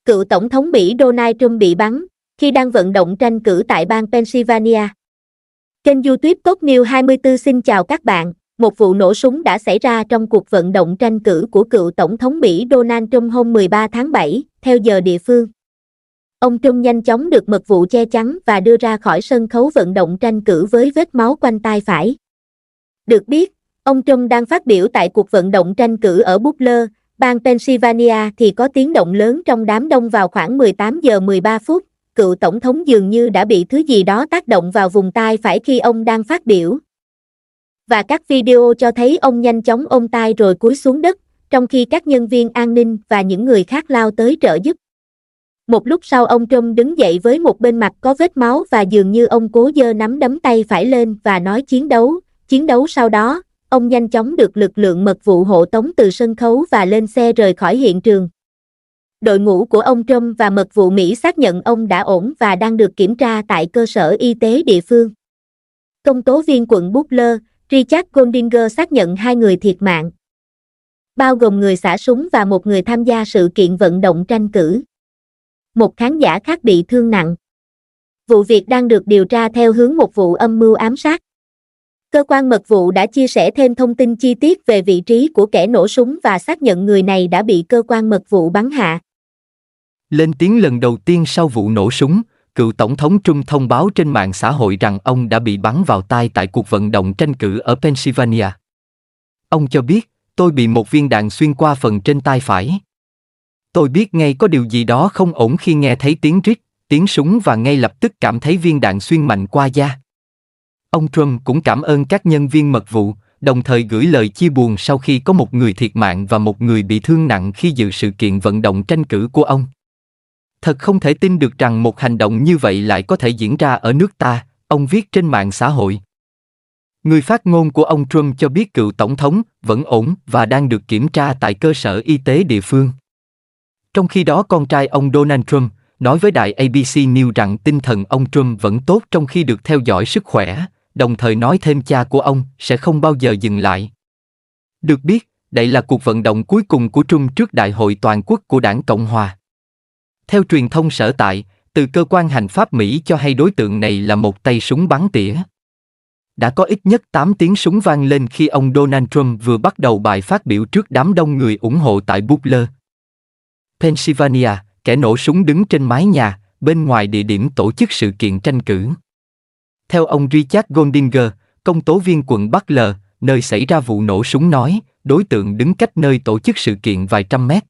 Cựu Tổng thống Mỹ Donald Trump bị bắn khi đang vận động tranh cử tại bang Pennsylvania. Kênh YouTube Top News 24 xin chào các bạn. Một vụ nổ súng đã xảy ra trong cuộc vận động tranh cử của cựu Tổng thống Mỹ Donald Trump hôm 13 tháng 7, theo giờ địa phương. Ông Trump nhanh chóng được mật vụ che chắn và đưa ra khỏi sân khấu vận động tranh cử với vết máu quanh tai phải. Được biết, ông Trump đang phát biểu tại cuộc vận động tranh cử ở Butler, bang Pennsylvania thì có tiếng động lớn trong đám đông vào khoảng 18 giờ 13 phút. Cựu Tổng thống dường như đã bị thứ gì đó tác động vào vùng tai phải khi ông đang phát biểu. Và các video cho thấy ông nhanh chóng ôm tai rồi cúi xuống đất, trong khi các nhân viên an ninh và những người khác lao tới trợ giúp. Một lúc sau ông Trump đứng dậy với một bên mặt có vết máu và dường như ông cố giơ nắm đấm tay phải lên và nói chiến đấu. Sau đó, ông nhanh chóng được lực lượng mật vụ hộ tống từ sân khấu và lên xe rời khỏi hiện trường. Đội ngũ của ông Trump và mật vụ Mỹ xác nhận ông đã ổn và đang được kiểm tra tại cơ sở y tế địa phương. Công tố viên quận Butler, Richard Goldinger xác nhận 2 người thiệt mạng, bao gồm người xả súng và một người tham gia sự kiện vận động tranh cử. Một khán giả khác bị thương nặng. Vụ việc đang được điều tra theo hướng một vụ âm mưu ám sát. Cơ quan mật vụ đã chia sẻ thêm thông tin chi tiết về vị trí của kẻ nổ súng và xác nhận người này đã bị cơ quan mật vụ bắn hạ. Lên tiếng lần đầu tiên sau vụ nổ súng, cựu Tổng thống Trump thông báo trên mạng xã hội rằng ông đã bị bắn vào tai tại cuộc vận động tranh cử ở Pennsylvania. Ông cho biết, tôi bị một viên đạn xuyên qua phần trên tai phải. Tôi biết ngay có điều gì đó không ổn khi nghe thấy tiếng rít, tiếng súng và ngay lập tức cảm thấy viên đạn xuyên mạnh qua da. Ông Trump cũng cảm ơn các nhân viên mật vụ, đồng thời gửi lời chia buồn sau khi có một người thiệt mạng và một người bị thương nặng khi dự sự kiện vận động tranh cử của ông. Thật không thể tin được rằng một hành động như vậy lại có thể diễn ra ở nước ta, ông viết trên mạng xã hội. Người phát ngôn của ông Trump cho biết cựu tổng thống vẫn ổn và đang được kiểm tra tại cơ sở y tế địa phương. Trong khi đó con trai ông Donald Trump nói với đài ABC News rằng tinh thần ông Trump vẫn tốt trong khi được theo dõi sức khỏe, đồng thời nói thêm cha của ông sẽ không bao giờ dừng lại. Được biết, đây là cuộc vận động cuối cùng của Trump trước Đại hội toàn quốc của Đảng Cộng Hòa. Theo truyền thông sở tại, từ cơ quan hành pháp Mỹ cho hay đối tượng này là một tay súng bắn tỉa. Đã có ít nhất 8 tiếng súng vang lên khi ông Donald Trump vừa bắt đầu bài phát biểu trước đám đông người ủng hộ tại Butler, Pennsylvania. Kẻ nổ súng đứng trên mái nhà, bên ngoài địa điểm tổ chức sự kiện tranh cử. Theo ông Richard Goldinger, công tố viên quận Butler, nơi xảy ra vụ nổ súng nói, đối tượng đứng cách nơi tổ chức sự kiện vài trăm mét.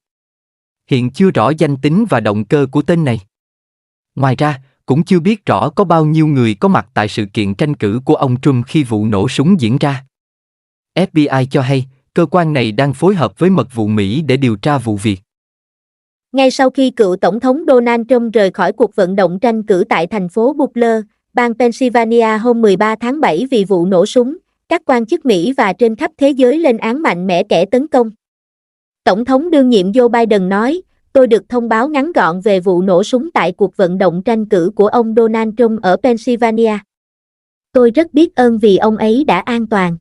Hiện chưa rõ danh tính và động cơ của tên này. Ngoài ra, cũng chưa biết rõ có bao nhiêu người có mặt tại sự kiện tranh cử của ông Trump khi vụ nổ súng diễn ra. FBI cho hay, cơ quan này đang phối hợp với mật vụ Mỹ để điều tra vụ việc. Ngay sau khi cựu Tổng thống Donald Trump rời khỏi cuộc vận động tranh cử tại thành phố Butler, bang Pennsylvania hôm 13 tháng 7 vì vụ nổ súng, các quan chức Mỹ và trên khắp thế giới lên án mạnh mẽ kẻ tấn công. Tổng thống đương nhiệm Joe Biden nói, tôi được thông báo ngắn gọn về vụ nổ súng tại cuộc vận động tranh cử của ông Donald Trump ở Pennsylvania. Tôi rất biết ơn vì ông ấy đã an toàn.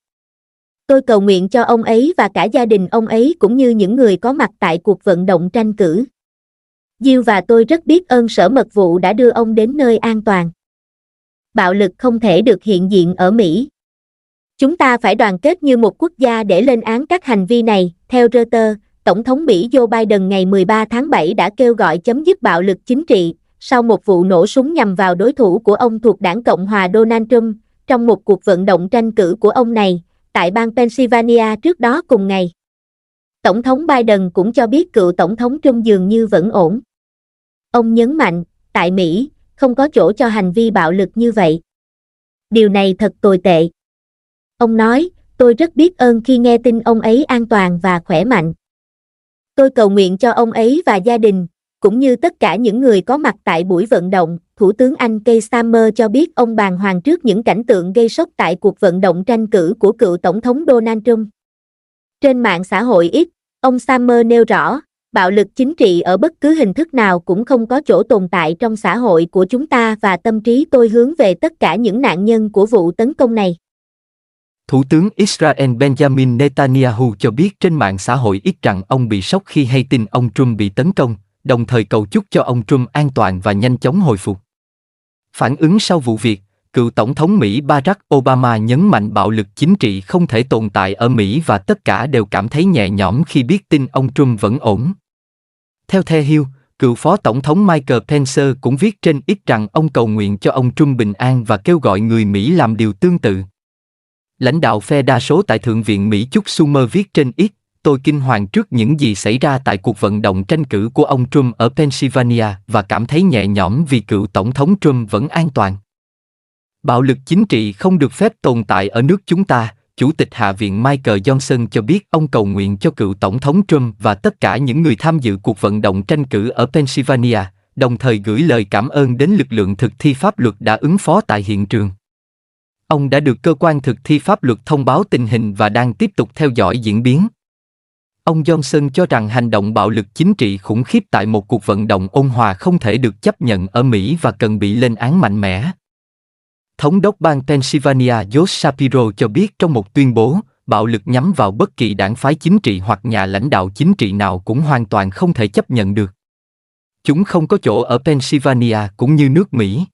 Tôi cầu nguyện cho ông ấy và cả gia đình ông ấy cũng như những người có mặt tại cuộc vận động tranh cử. Jill và tôi rất biết ơn sở mật vụ đã đưa ông đến nơi an toàn. Bạo lực không thể được hiện diện ở Mỹ. Chúng ta phải đoàn kết như một quốc gia để lên án các hành vi này. Theo Reuters, Tổng thống Mỹ Joe Biden ngày 13 tháng 7 đã kêu gọi chấm dứt bạo lực chính trị sau một vụ nổ súng nhằm vào đối thủ của ông thuộc Đảng Cộng Hòa Donald Trump trong một cuộc vận động tranh cử của ông này tại bang Pennsylvania trước đó cùng ngày. Tổng thống Biden cũng cho biết cựu Tổng thống Trump dường như vẫn ổn. Ông nhấn mạnh, tại Mỹ, không có chỗ cho hành vi bạo lực như vậy. Điều này thật tồi tệ. Ông nói, tôi rất biết ơn khi nghe tin ông ấy an toàn và khỏe mạnh. Tôi cầu nguyện cho ông ấy và gia đình, cũng như tất cả những người có mặt tại buổi vận động. Thủ tướng Anh Keir Starmer cho biết ông bàng hoàng trước những cảnh tượng gây sốc tại cuộc vận động tranh cử của cựu Tổng thống Donald Trump. Trên mạng xã hội X, ông Starmer nêu rõ, bạo lực chính trị ở bất cứ hình thức nào cũng không có chỗ tồn tại trong xã hội của chúng ta và tâm trí tôi hướng về tất cả những nạn nhân của vụ tấn công này. Thủ tướng Israel Benjamin Netanyahu cho biết trên mạng xã hội X rằng ông bị sốc khi hay tin ông Trump bị tấn công, đồng thời cầu chúc cho ông Trump an toàn và nhanh chóng hồi phục. Phản ứng sau vụ việc, cựu Tổng thống Mỹ Barack Obama nhấn mạnh bạo lực chính trị không thể tồn tại ở Mỹ và tất cả đều cảm thấy nhẹ nhõm khi biết tin ông Trump vẫn ổn. Theo The Hill, cựu Phó Tổng thống Michael Pence cũng viết trên X rằng ông cầu nguyện cho ông Trump bình an và kêu gọi người Mỹ làm điều tương tự. Lãnh đạo phe đa số tại Thượng viện Mỹ Chuck Schumer viết trên X, tôi kinh hoàng trước những gì xảy ra tại cuộc vận động tranh cử của ông Trump ở Pennsylvania và cảm thấy nhẹ nhõm vì cựu Tổng thống Trump vẫn an toàn. Bạo lực chính trị không được phép tồn tại ở nước chúng ta, Chủ tịch Hạ viện Michael Johnson cho biết ông cầu nguyện cho cựu Tổng thống Trump và tất cả những người tham dự cuộc vận động tranh cử ở Pennsylvania, đồng thời gửi lời cảm ơn đến lực lượng thực thi pháp luật đã ứng phó tại hiện trường. Ông đã được cơ quan thực thi pháp luật thông báo tình hình và đang tiếp tục theo dõi diễn biến. Ông Johnson cho rằng hành động bạo lực chính trị khủng khiếp tại một cuộc vận động ôn hòa không thể được chấp nhận ở Mỹ và cần bị lên án mạnh mẽ. Thống đốc bang Pennsylvania Josh Shapiro cho biết trong một tuyên bố, bạo lực nhắm vào bất kỳ đảng phái chính trị hoặc nhà lãnh đạo chính trị nào cũng hoàn toàn không thể chấp nhận được. Chúng không có chỗ ở Pennsylvania cũng như nước Mỹ.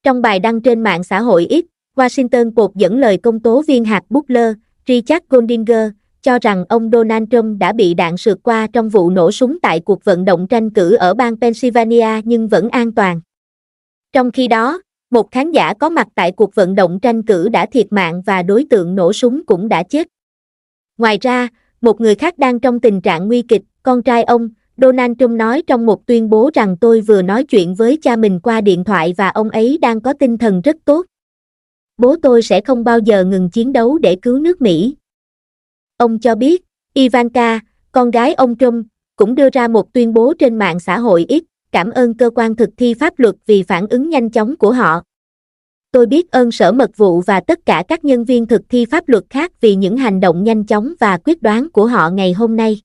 Trong bài đăng trên mạng xã hội X, Washington Post dẫn lời công tố viên hạt Butler, Richard Goldinger, cho rằng ông Donald Trump đã bị đạn sượt qua trong vụ nổ súng tại cuộc vận động tranh cử ở bang Pennsylvania nhưng vẫn an toàn. Trong khi đó, một khán giả có mặt tại cuộc vận động tranh cử đã thiệt mạng và đối tượng nổ súng cũng đã chết. Ngoài ra, một người khác đang trong tình trạng nguy kịch, con trai ông, Donald Trump nói trong một tuyên bố rằng tôi vừa nói chuyện với cha mình qua điện thoại và ông ấy đang có tinh thần rất tốt. Bố tôi sẽ không bao giờ ngừng chiến đấu để cứu nước Mỹ. Ông cho biết, Ivanka, con gái ông Trump, cũng đưa ra một tuyên bố trên mạng xã hội X, cảm ơn cơ quan thực thi pháp luật vì phản ứng nhanh chóng của họ. Tôi biết ơn Sở Mật vụ và tất cả các nhân viên thực thi pháp luật khác vì những hành động nhanh chóng và quyết đoán của họ ngày hôm nay.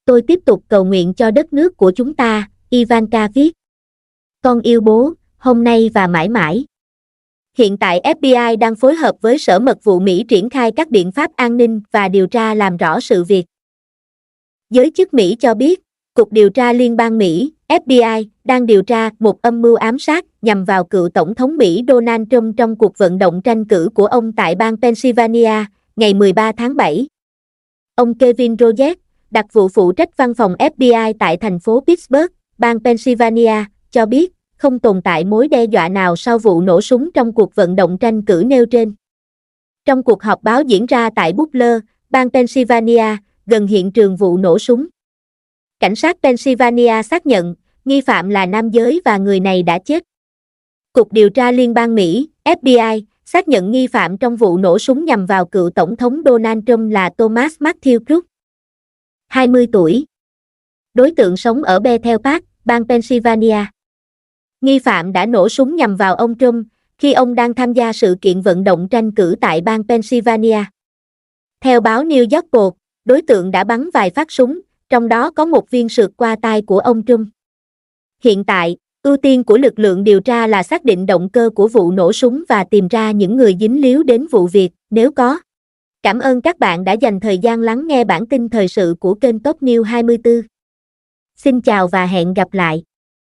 Tôi tiếp tục cầu nguyện cho đất nước của chúng ta, Ivanka viết. Con yêu bố, hôm nay và mãi mãi. Hiện tại FBI đang phối hợp với Sở Mật vụ Mỹ triển khai các biện pháp an ninh và điều tra làm rõ sự việc. Giới chức Mỹ cho biết, Cục Điều tra Liên bang Mỹ, FBI, đang điều tra một âm mưu ám sát nhằm vào cựu Tổng thống Mỹ Donald Trump trong cuộc vận động tranh cử của ông tại bang Pennsylvania, ngày 13 tháng 7. Ông Kevin Rogers, đặc vụ phụ trách văn phòng FBI tại thành phố Pittsburgh, bang Pennsylvania, cho biết không tồn tại mối đe dọa nào sau vụ nổ súng trong cuộc vận động tranh cử nêu trên. Trong cuộc họp báo diễn ra tại Butler, bang Pennsylvania, gần hiện trường vụ nổ súng, cảnh sát Pennsylvania xác nhận nghi phạm là nam giới và người này đã chết. Cục Điều tra Liên bang Mỹ, FBI, xác nhận nghi phạm trong vụ nổ súng nhằm vào cựu Tổng thống Donald Trump là Thomas Matthew Cruz, 20 tuổi. Đối tượng sống ở Bethel Park, bang Pennsylvania. Nghi phạm đã nổ súng nhằm vào ông Trump khi ông đang tham gia sự kiện vận động tranh cử tại bang Pennsylvania. Theo báo New York Post, đối tượng đã bắn vài phát súng, trong đó có một viên sượt qua tai của ông Trump. Hiện tại, ưu tiên của lực lượng điều tra là xác định động cơ của vụ nổ súng và tìm ra những người dính líu đến vụ việc, nếu có. Cảm ơn các bạn đã dành thời gian lắng nghe bản tin thời sự của kênh Top News 24. Xin chào và hẹn gặp lại.